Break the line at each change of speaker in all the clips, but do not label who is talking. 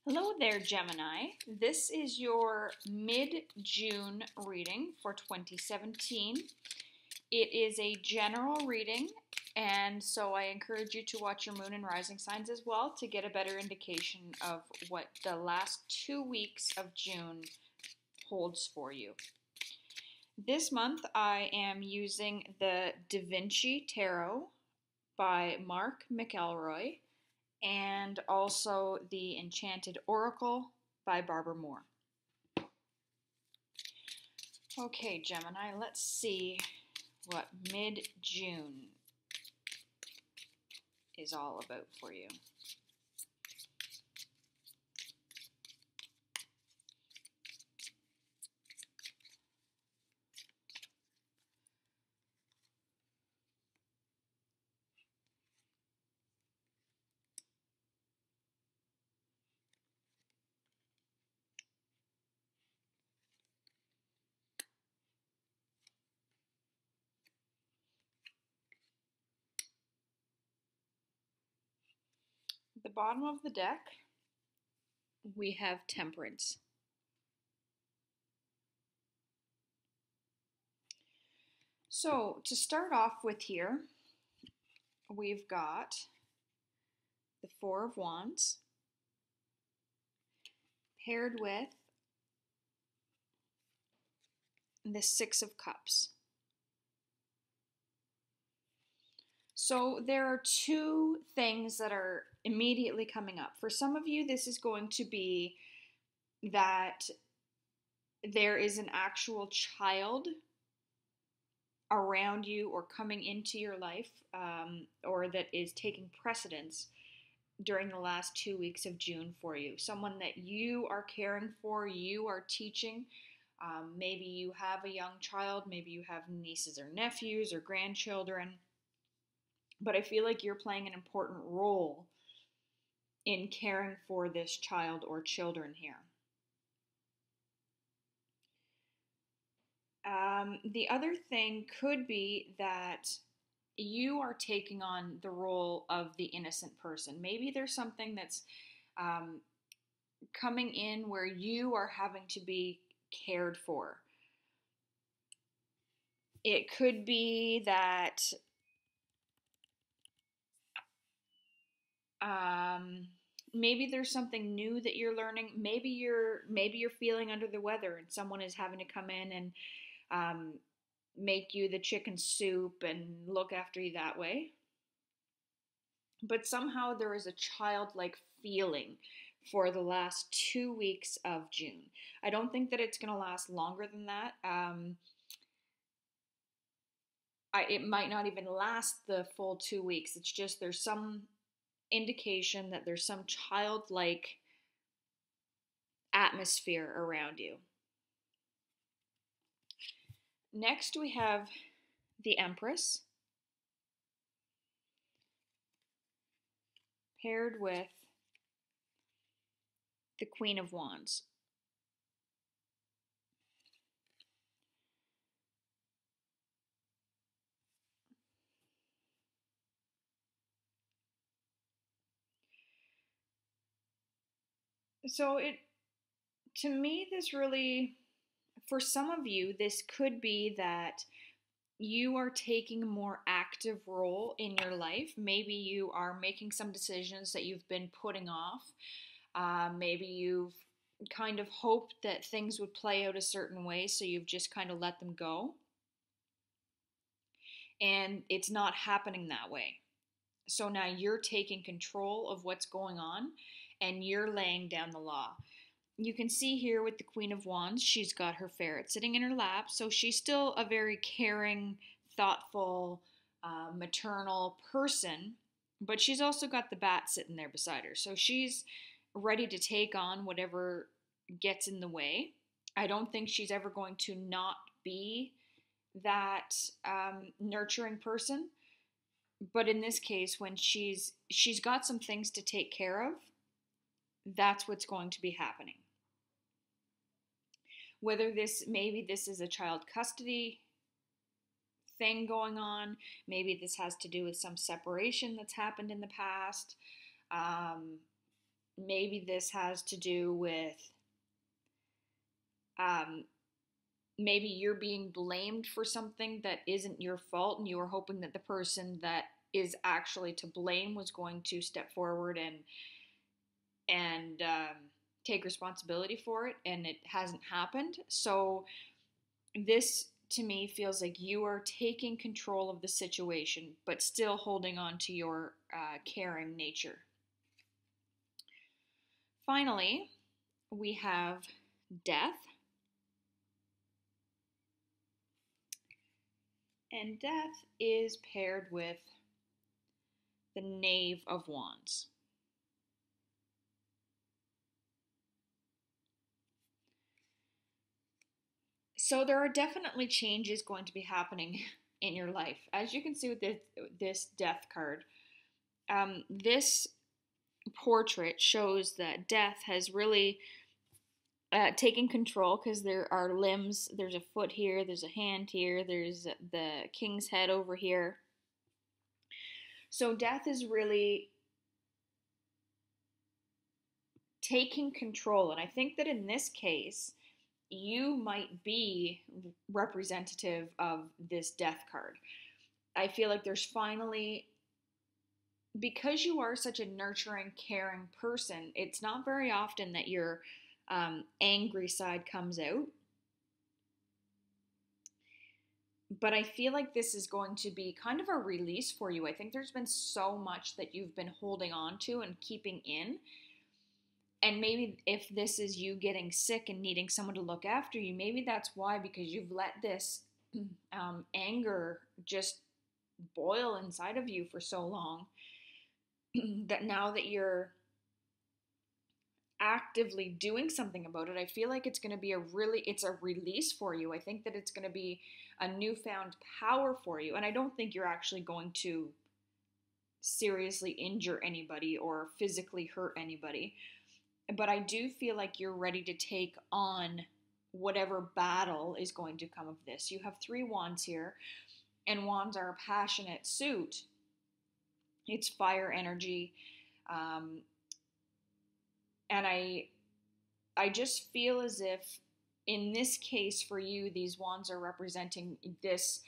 Hello there, Gemini. This is your mid-June reading for 2017. It is a general reading, and so I encourage you to watch your moon and rising signs as well to get a better indication of what the last 2 weeks of June holds for you. This month I am using the Da Vinci Tarot by Mark McElroy and also the Enchanted Oracle by Barbara Moore. Okay, Gemini, let's see what mid-June is all about for you. At the bottom of the deck, we have Temperance. So, to start off with here, we've got the Four of Wands paired with the Six of Cups. So there are two things that are immediately coming up. For some of you, this is going to be that there is an actual child around you or coming into your life, or that is taking precedence during the last 2 weeks of June for you. Someone that you are caring for, you are teaching. Maybe you have a young child, maybe you have nieces or nephews or grandchildren. But I feel like you're playing an important role in caring for this child or children here. The other thing could be that you are taking on the role of the innocent person. Maybe there's something that's coming in where you are having to be cared for. It could be that maybe there's something new that you're learning. Maybe you're feeling under the weather and someone is having to come in and make you the chicken soup and look after you that way. But somehow there is a childlike feeling for the last 2 weeks of June. I don't think that it's going to last longer than that. It might not even last the full 2 weeks. It's just there's some indication that there's some childlike atmosphere around you. Next, we have the Empress paired with the Queen of Wands. So to me, this really, for some of you, this could be that you are taking a more active role in your life. Maybe you are making some decisions that you've been putting off. Maybe you've kind of hoped that things would play out a certain way, so you've just kind of let them go. And it's not happening that way. So now you're taking control of what's going on and you're laying down the law. You can see here with the Queen of Wands, she's got her ferret sitting in her lap. So she's still a very caring, thoughtful, maternal person. But she's also got the bat sitting there beside her. So she's ready to take on whatever gets in the way. I don't think she's ever going to not be that nurturing person. But in this case, when she's got some things to take care of, that's what's going to be happening. Whether maybe this is a child custody thing going on, maybe this has to do with some separation that's happened in the past. Maybe this has to do with um, maybe you're being blamed for something that isn't your fault, and you were hoping that the person that is actually to blame was going to step forward and take responsibility for it, and it hasn't happened. So this to me feels like you are taking control of the situation, but still holding on to your caring nature. Finally, we have death. And death is paired with the Knave of Wands. So there are definitely changes going to be happening in your life. As you can see with this death card, this portrait shows that death has really taken control, because there are limbs. There's a foot here, there's a hand here, there's the king's head over here. So death is really taking control. And I think that in this case, you might be representative of this death card. I feel like there's finally, because you are such a nurturing, caring person, it's not very often that your angry side comes out. But I feel like this is going to be kind of a release for you. I think there's been so much that you've been holding on to and keeping in. And maybe if this is you getting sick and needing someone to look after you, maybe that's why, because you've let this anger just boil inside of you for so long that now that you're actively doing something about it, I feel like it's going to be it's a release for you. I think that it's going to be a newfound power for you. And I don't think you're actually going to seriously injure anybody or physically hurt anybody. But I do feel like you're ready to take on whatever battle is going to come of this. You have 3 wands here, and wands are a passionate suit. It's fire energy. And I just feel as if in this case for you, these wands are representing this,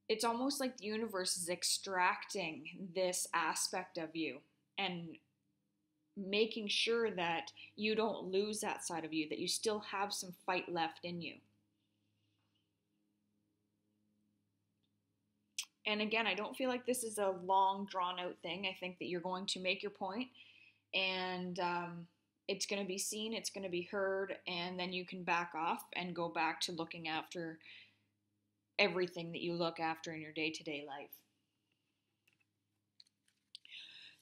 it's almost like the universe is extracting this aspect of you and making sure that you don't lose that side of you, that you still have some fight left in you. And again, I don't feel like this is a long, drawn out thing. I think that you're going to make your point, and it's going to be seen, it's going to be heard, and then you can back off and go back to looking after everything that you look after in your day-to-day life.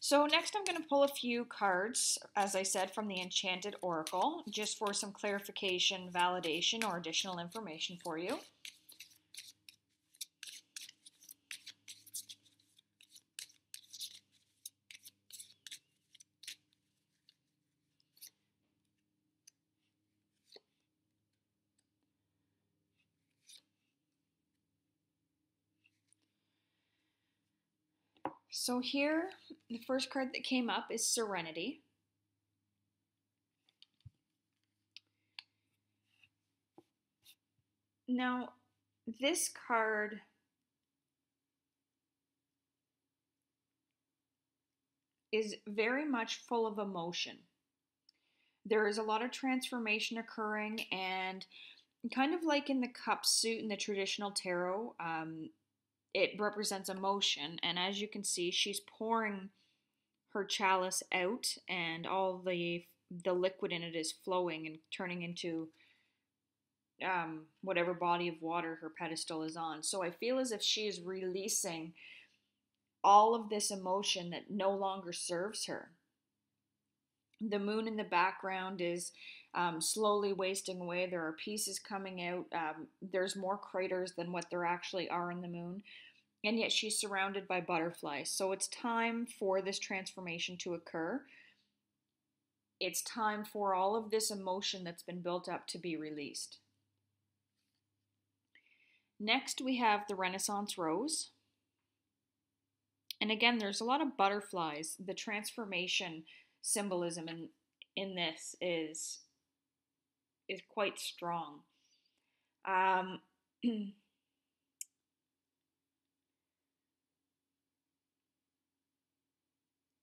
So next I'm going to pull a few cards, as I said, from the Enchanted Oracle, just for some clarification, validation, or additional information for you. So here, the first card that came up is Serenity. Now, this card is very much full of emotion. There is a lot of transformation occurring, and kind of like in the cup suit in the traditional tarot, it represents emotion. And as you can see, she's pouring her chalice out, and all the liquid in it is flowing and turning into whatever body of water her pedestal is on. So I feel as if she is releasing all of this emotion that no longer serves her. The moon in the background is slowly wasting away. There are pieces coming out. There's more craters than what there actually are in the moon. And yet she's surrounded by butterflies. So it's time for this transformation to occur. It's time for all of this emotion that's been built up to be released. Next, we have the Renaissance Rose. And again, there's a lot of butterflies. The transformation symbolism in this is quite strong. Um,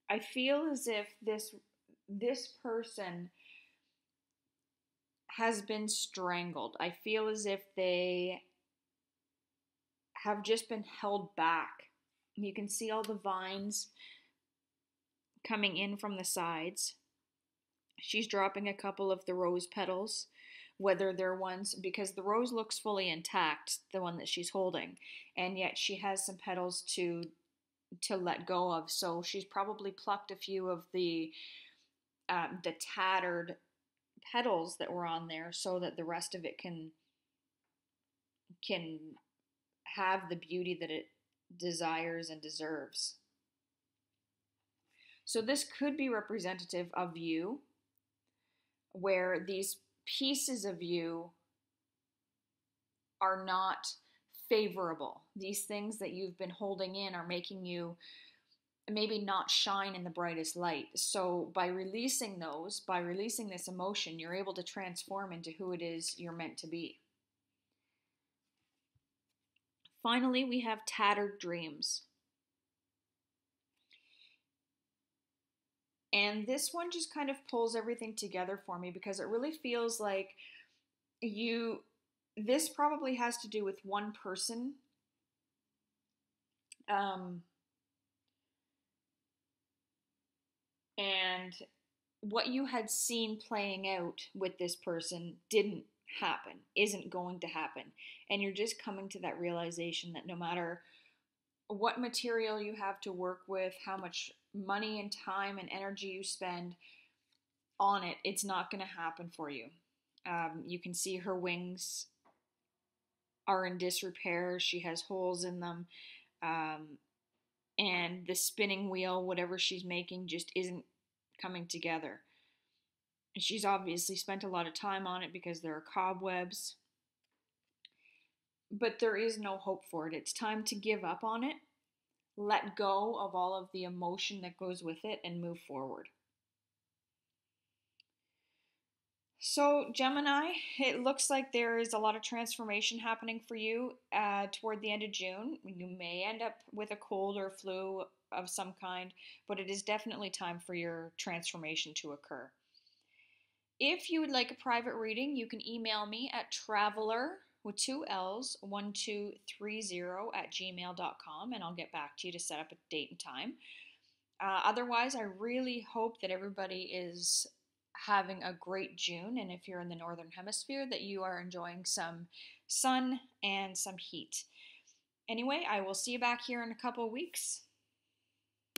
I feel as if this person has been strangled. I feel as if they have just been held back. You can see all the vines coming in from the sides. She's dropping a couple of the rose petals, whether they're ones, because the rose looks fully intact, the one that she's holding, and yet she has some petals to let go of. So she's probably plucked a few of the tattered petals that were on there, so that the rest of it can have the beauty that it desires and deserves. So this could be representative of you, where these pieces of you are not favorable. These things that you've been holding in are making you maybe not shine in the brightest light. So by releasing those, by releasing this emotion, you're able to transform into who it is you're meant to be. Finally, we have tattered dreams. And this one just kind of pulls everything together for me, because it really feels like this probably has to do with one person. And what you had seen playing out with this person didn't happen, isn't going to happen. And you're just coming to that realization that no matter what material you have to work with, how much money and time and energy you spend on it, it's not going to happen for you. You can see her wings are in disrepair. She has holes in them. And the spinning wheel, whatever she's making, just isn't coming together. And she's obviously spent a lot of time on it because there are cobwebs. But there is no hope for it. It's time to give up on it, let go of all of the emotion that goes with it, and move forward. So, Gemini, it looks like there is a lot of transformation happening for you toward the end of June. You may end up with a cold or flu of some kind, but it is definitely time for your transformation to occur. If you would like a private reading, you can email me at traveler with 2L's 1230 at gmail.com, and I'll get back to you to set up a date and time. Otherwise, I really hope that everybody is having a great June, and if you're in the Northern Hemisphere, that you are enjoying some sun and some heat. Anyway, I will see you back here in a couple of weeks.